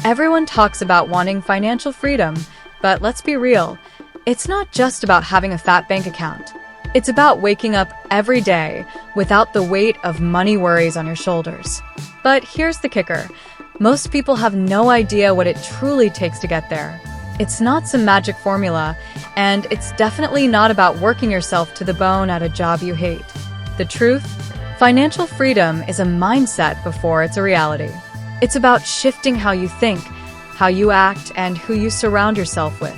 Everyone talks about wanting financial freedom, but let's be real, it's not just about having a fat bank account. It's about waking up every day without the weight of money worries on your shoulders. But here's the kicker. Most people have no idea what it truly takes to get there. It's not some magic formula, and it's definitely not about working yourself to the bone at a job you hate. The truth? Financial freedom is a mindset before it's a reality. It's about shifting how you think, how you act, and who you surround yourself with.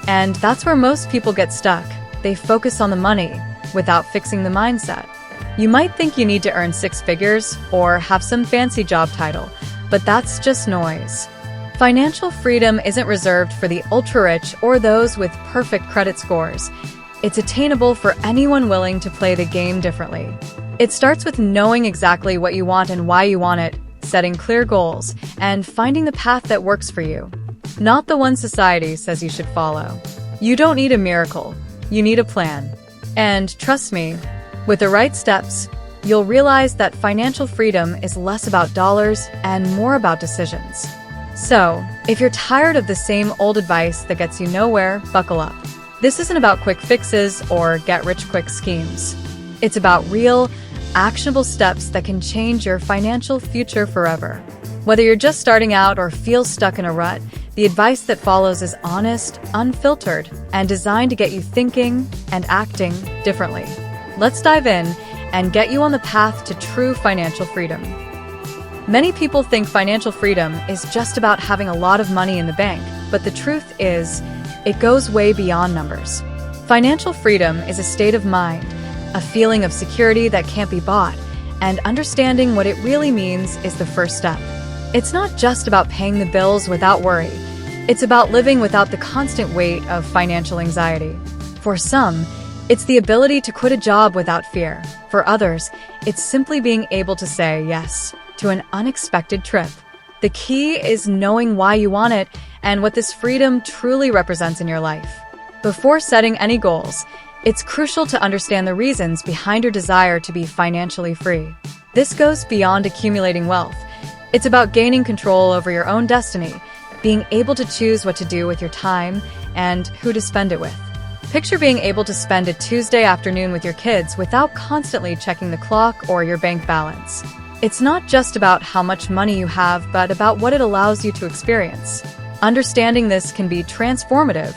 And that's where most people get stuck. They focus on the money without fixing the mindset. You might think you need to earn six figures or have some fancy job title, but that's just noise. Financial freedom isn't reserved for the ultra-rich or those with perfect credit scores. It's attainable for anyone willing to play the game differently. It starts with knowing exactly what you want and why you want it, setting clear goals, and finding the path that works for you, not the one society says you should follow. You don't need a miracle. You need a plan. And trust me, with the right steps, you'll realize that financial freedom is less about dollars and more about decisions. So, if you're tired of the same old advice that gets you nowhere, buckle up. This isn't about quick fixes or get-rich-quick schemes. It's about real, actionable steps that can change your financial future forever. Whether you're just starting out or feel stuck in a rut, the advice that follows is honest, unfiltered, and designed to get you thinking and acting differently. Let's dive in and get you on the path to true financial freedom. Many people think financial freedom is just about having a lot of money in the bank, but the truth is, it goes way beyond numbers. Financial freedom is a state of mind, a feeling of security that can't be bought, and understanding what it really means is the first step. It's not just about paying the bills without worry. It's about living without the constant weight of financial anxiety. For some, it's the ability to quit a job without fear. For others, it's simply being able to say yes to an unexpected trip. The key is knowing why you want it and what this freedom truly represents in your life. Before setting any goals, it's crucial to understand the reasons behind your desire to be financially free. This goes beyond accumulating wealth. It's about gaining control over your own destiny, being able to choose what to do with your time and who to spend it with. Picture being able to spend a Tuesday afternoon with your kids without constantly checking the clock or your bank balance. It's not just about how much money you have, but about what it allows you to experience. Understanding this can be transformative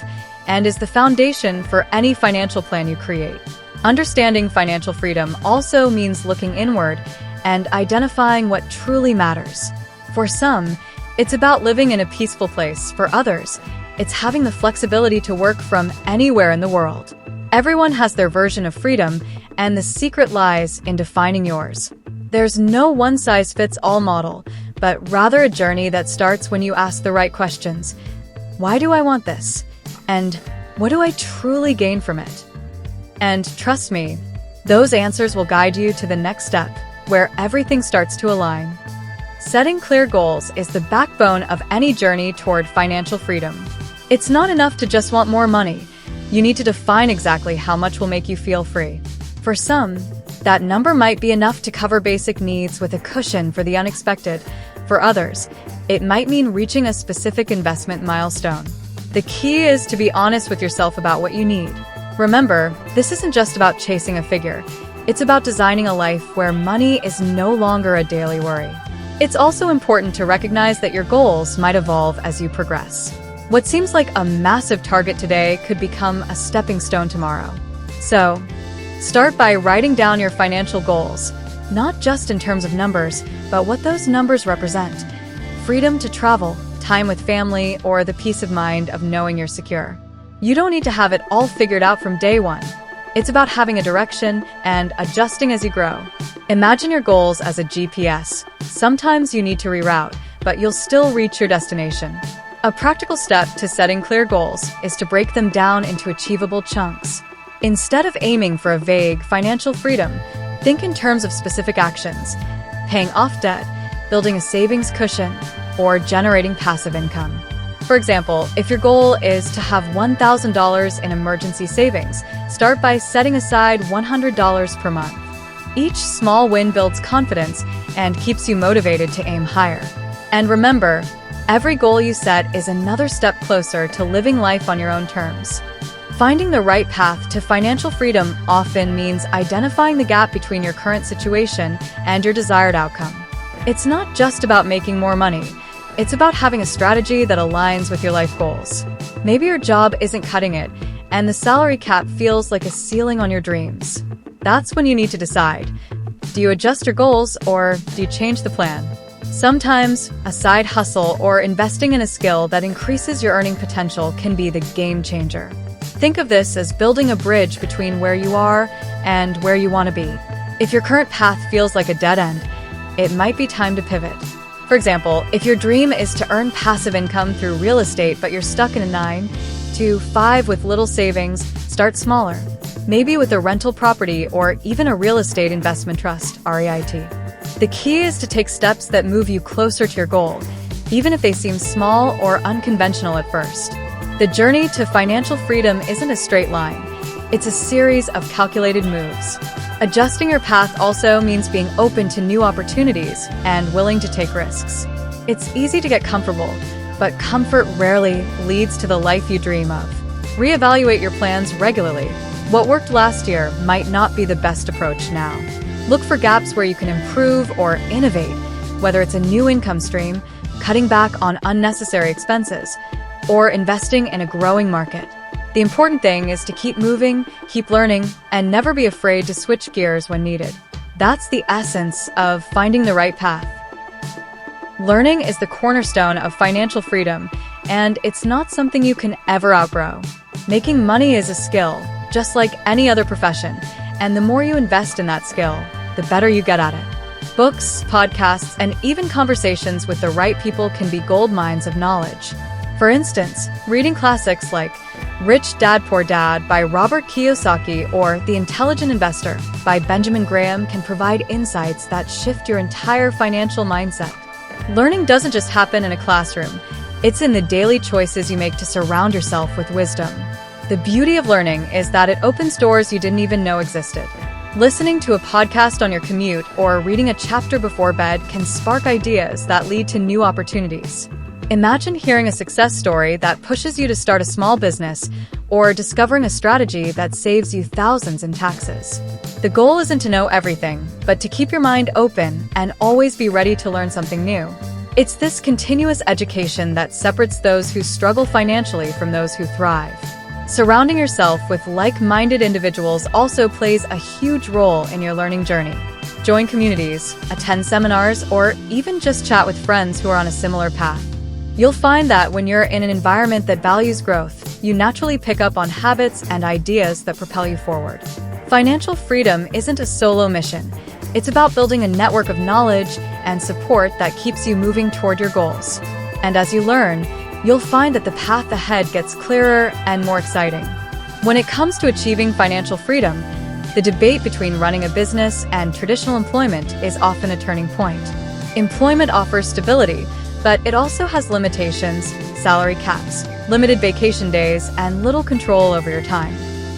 and is the foundation for any financial plan you create. Understanding financial freedom also means looking inward and identifying what truly matters. For some, it's about living in a peaceful place. For others, it's having the flexibility to work from anywhere in the world. Everyone has their version of freedom, and the secret lies in defining yours. There's no one-size-fits-all model, but rather a journey that starts when you ask the right questions. Why do I want this? And what do I truly gain from it? And trust me, those answers will guide you to the next step, where everything starts to align. Setting clear goals is the backbone of any journey toward financial freedom. It's not enough to just want more money. You need to define exactly how much will make you feel free. For some, that number might be enough to cover basic needs with a cushion for the unexpected. For others, it might mean reaching a specific investment milestone. The key is to be honest with yourself about what you need. Remember, this isn't just about chasing a figure. It's about designing a life where money is no longer a daily worry. It's also important to recognize that your goals might evolve as you progress. What seems like a massive target today could become a stepping stone tomorrow. So, start by writing down your financial goals, not just in terms of numbers, but what those numbers represent. Freedom to travel, time with family, or the peace of mind of knowing you're secure. You don't need to have it all figured out from day one. It's about having a direction and adjusting as you grow. Imagine your goals as a GPS. Sometimes you need to reroute, but you'll still reach your destination. A practical step to setting clear goals is to break them down into achievable chunks. Instead of aiming for a vague financial freedom, think in terms of specific actions: paying off debt, building a savings cushion, or generating passive income. For example, if your goal is to have $1,000 in emergency savings, start by setting aside $100 per month. Each small win builds confidence and keeps you motivated to aim higher. And remember, Every goal you set is another step closer to living life on your own terms. Finding the right path to financial freedom often means identifying the gap between your current situation and your desired outcome. It's not just about making more money. It's about having a strategy that aligns with your life goals. Maybe your job isn't cutting it, and the salary cap feels like a ceiling on your dreams. That's when you need to decide. Do you adjust your goals, or do you change the plan? Sometimes, a side hustle or investing in a skill that increases your earning potential can be the game changer. Think of this as building a bridge between where you are and where you want to be. If your current path feels like a dead end, it might be time to pivot. For example, if your dream is to earn passive income through real estate but you're stuck in a 9 to 5 with little savings, start smaller. Maybe with a rental property or even a real estate investment trust, REIT. The key is to take steps that move you closer to your goal, even if they seem small or unconventional at first. The journey to financial freedom isn't a straight line. It's a series of calculated moves. Adjusting your path also means being open to new opportunities and willing to take risks. It's easy to get comfortable, but comfort rarely leads to the life you dream of. Reevaluate your plans regularly. What worked last year might not be the best approach now. Look for gaps where you can improve or innovate, whether it's a new income stream, cutting back on unnecessary expenses, or investing in a growing market. The important thing is to keep moving, keep learning, and never be afraid to switch gears when needed. That's the essence of finding the right path. Learning is the cornerstone of financial freedom, and it's not something you can ever outgrow. Making money is a skill, just like any other profession, and the more you invest in that skill, the better you get at it. Books, podcasts, and even conversations with the right people can be gold mines of knowledge. For instance, reading classics like Rich Dad Poor Dad by Robert Kiyosaki or The Intelligent Investor by Benjamin Graham can provide insights that shift your entire financial mindset. Learning doesn't just happen in a classroom. It's in the daily choices you make to surround yourself with wisdom. The beauty of learning is that it opens doors you didn't even know existed. Listening to a podcast on your commute or reading a chapter before bed can spark ideas that lead to new opportunities. Imagine hearing a success story that pushes you to start a small business or discovering a strategy that saves you thousands in taxes. The goal isn't to know everything, but to keep your mind open and always be ready to learn something new. It's this continuous education that separates those who struggle financially from those who thrive. Surrounding yourself with like-minded individuals also plays a huge role in your learning journey. Join communities, attend seminars, or even just chat with friends who are on a similar path. You'll find that when you're in an environment that values growth, you naturally pick up on habits and ideas that propel you forward. Financial freedom isn't a solo mission. It's about building a network of knowledge and support that keeps you moving toward your goals. And as you learn, you'll find that the path ahead gets clearer and more exciting. When it comes to achieving financial freedom, the debate between running a business and traditional employment is often a turning point. Employment offers stability, but it also has limitations, salary caps, limited vacation days, and little control over your time.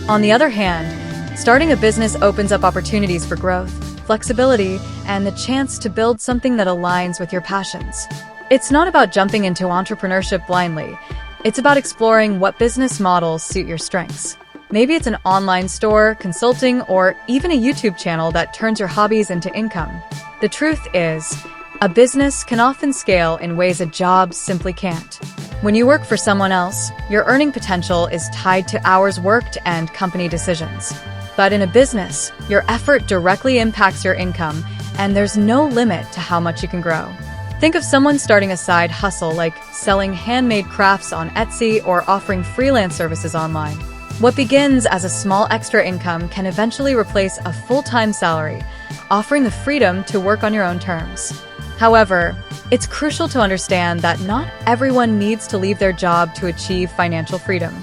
On the other hand, starting a business opens up opportunities for growth, flexibility, and the chance to build something that aligns with your passions. It's not about jumping into entrepreneurship blindly. It's about exploring what business models suit your strengths. Maybe it's an online store, consulting, or even a YouTube channel that turns your hobbies into income. The truth is, a business can often scale in ways a job simply can't. When you work for someone else, your earning potential is tied to hours worked and company decisions. But in a business, your effort directly impacts your income, and there's no limit to how much you can grow. Think of someone starting a side hustle like selling handmade crafts on Etsy or offering freelance services online. What begins as a small extra income can eventually replace a full-time salary, offering the freedom to work on your own terms. However, it's crucial to understand that not everyone needs to leave their job to achieve financial freedom.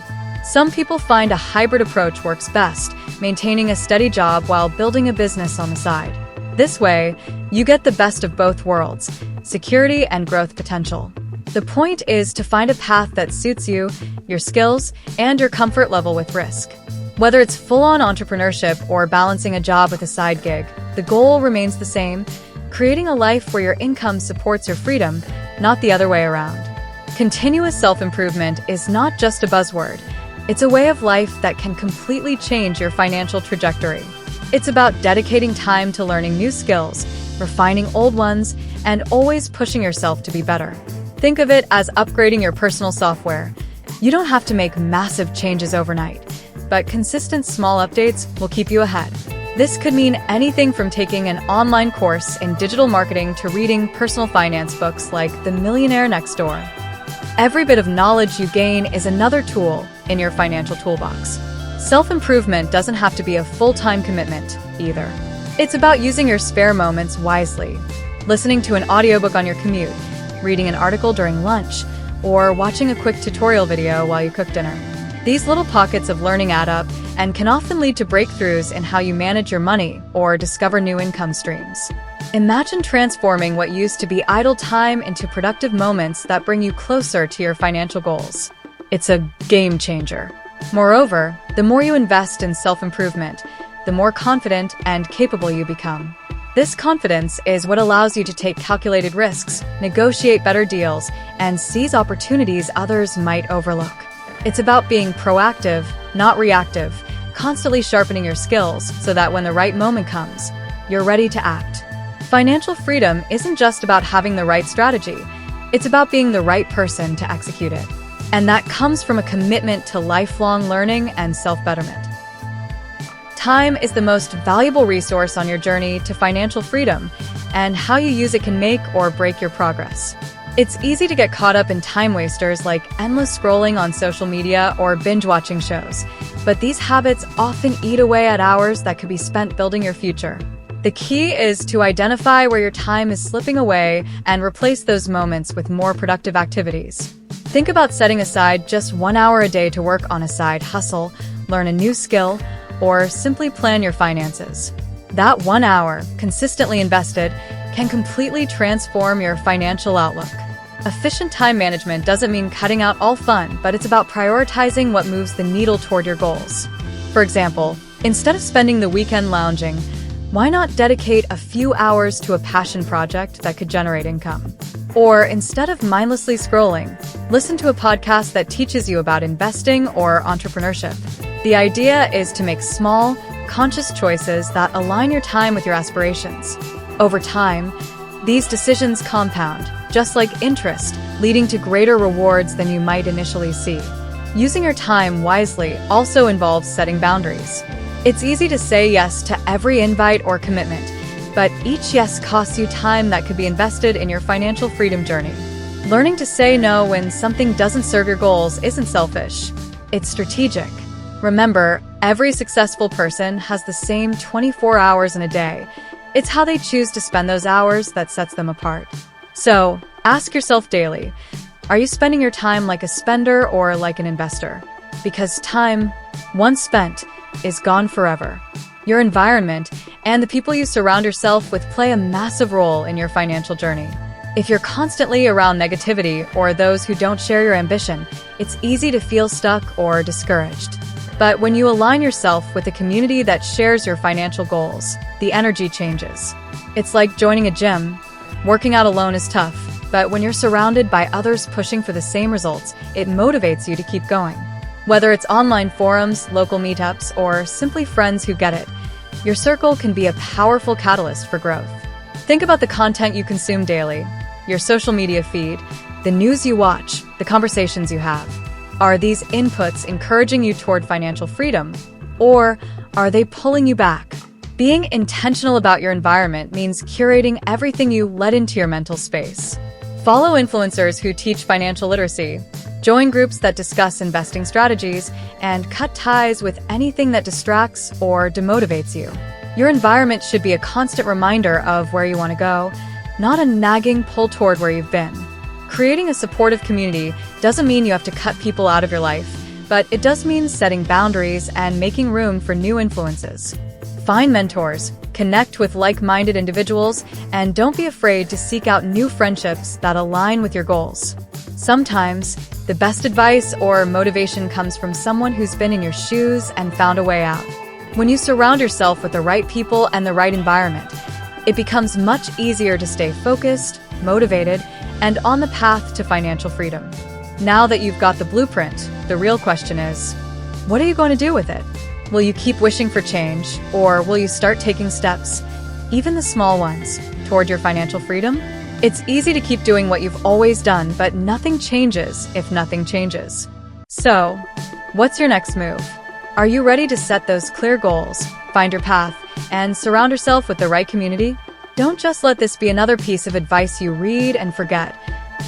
Some people find a hybrid approach works best, maintaining a steady job while building a business on the side. This way, you get the best of both worlds, security and growth potential. The point is to find a path that suits you, your skills, and your comfort level with risk. Whether it's full-on entrepreneurship or balancing a job with a side gig, the goal remains the same: creating a life where your income supports your freedom, not the other way around. Continuous self-improvement is not just a buzzword. It's a way of life that can completely change your financial trajectory. It's about dedicating time to learning new skills, refining old ones, and always pushing yourself to be better. Think of it as upgrading your personal software. You don't have to make massive changes overnight, but consistent small updates will keep you ahead. This could mean anything from taking an online course in digital marketing to reading personal finance books like The Millionaire Next Door. Every bit of knowledge you gain is another tool in your financial toolbox. Self-improvement doesn't have to be a full-time commitment either. It's about using your spare moments wisely, listening to an audiobook on your commute, reading an article during lunch, or watching a quick tutorial video while you cook dinner. These little pockets of learning add up and can often lead to breakthroughs in how you manage your money or discover new income streams. Imagine transforming what used to be idle time into productive moments that bring you closer to your financial goals. It's a game changer. Moreover, the more you invest in self-improvement, the more confident and capable you become. This confidence is what allows you to take calculated risks, negotiate better deals, and seize opportunities others might overlook. It's about being proactive, not reactive, constantly sharpening your skills so that when the right moment comes, you're ready to act. Financial freedom isn't just about having the right strategy, it's about being the right person to execute it. And that comes from a commitment to lifelong learning and self-betterment. Time is the most valuable resource on your journey to financial freedom, and how you use it can make or break your progress. It's easy to get caught up in time wasters like endless scrolling on social media or binge-watching shows, but these habits often eat away at hours that could be spent building your future. The key is to identify where your time is slipping away and replace those moments with more productive activities. Think about setting aside just 1 hour a day to work on a side hustle, learn a new skill, or simply plan your finances. That 1 hour, consistently invested, can completely transform your financial outlook. Efficient time management doesn't mean cutting out all fun, but it's about prioritizing what moves the needle toward your goals. For example, instead of spending the weekend lounging, why not dedicate a few hours to a passion project that could generate income? Or instead of mindlessly scrolling, listen to a podcast that teaches you about investing or entrepreneurship. The idea is to make small, conscious choices that align your time with your aspirations. Over time, these decisions compound, just like interest, leading to greater rewards than you might initially see. Using your time wisely also involves setting boundaries. It's easy to say yes to every invite or commitment, but each yes costs you time that could be invested in your financial freedom journey. Learning to say no when something doesn't serve your goals isn't selfish. It's strategic. Remember, every successful person has the same 24 hours in a day. It's how they choose to spend those hours that sets them apart. So, ask yourself daily, are you spending your time like a spender or like an investor? Because time, once spent, is gone forever. Your environment and the people you surround yourself with play a massive role in your financial journey. If you're constantly around negativity or those who don't share your ambition, it's easy to feel stuck or discouraged. But when you align yourself with a community that shares your financial goals, the energy changes. It's like joining a gym. Working out alone is tough, but when you're surrounded by others pushing for the same results, it motivates you to keep going. Whether it's online forums, local meetups, or simply friends who get it, your circle can be a powerful catalyst for growth. Think about the content you consume daily, your social media feed, the news you watch, the conversations you have. Are these inputs encouraging you toward financial freedom, or are they pulling you back? Being intentional about your environment means curating everything you let into your mental space. Follow influencers who teach financial literacy, join groups that discuss investing strategies, and cut ties with anything that distracts or demotivates you. Your environment should be a constant reminder of where you want to go, not a nagging pull toward where you've been. Creating a supportive community doesn't mean you have to cut people out of your life, but it does mean setting boundaries and making room for new influences. Find mentors, connect with like-minded individuals, and don't be afraid to seek out new friendships that align with your goals. Sometimes, the best advice or motivation comes from someone who's been in your shoes and found a way out. When you surround yourself with the right people and the right environment, it becomes much easier to stay focused, motivated, and on the path to financial freedom. Now that you've got the blueprint, the real question is, what are you going to do with it? Will you keep wishing for change, or will you start taking steps, even the small ones, toward your financial freedom? It's easy to keep doing what you've always done, but nothing changes if nothing changes. So, what's your next move? Are you ready to set those clear goals, find your path, and surround yourself with the right community? Don't just let this be another piece of advice you read and forget.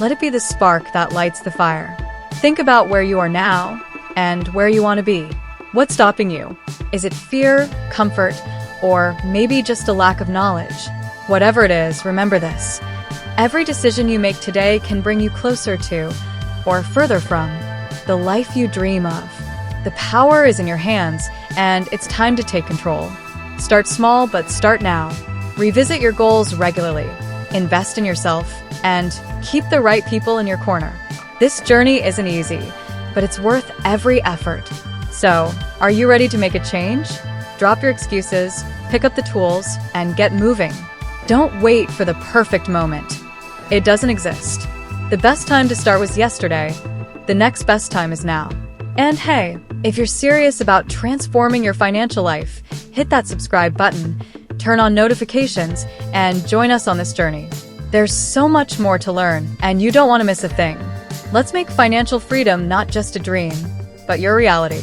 Let it be the spark that lights the fire. Think about where you are now and where you want to be. What's stopping you? Is it fear, comfort, or maybe just a lack of knowledge? Whatever it is, remember this. Every decision you make today can bring you closer to, or further from, the life you dream of. The power is in your hands, and it's time to take control. Start small, but start now. Revisit your goals regularly. Invest in yourself, and keep the right people in your corner. This journey isn't easy, but it's worth every effort. So, are you ready to make a change? Drop your excuses, pick up the tools, and get moving. Don't wait for the perfect moment. It doesn't exist. The best time to start was yesterday. The next best time is now. And hey, if you're serious about transforming your financial life, hit that subscribe button, turn on notifications, and join us on this journey. There's so much more to learn, and you don't want to miss a thing. Let's make financial freedom not just a dream, but your reality.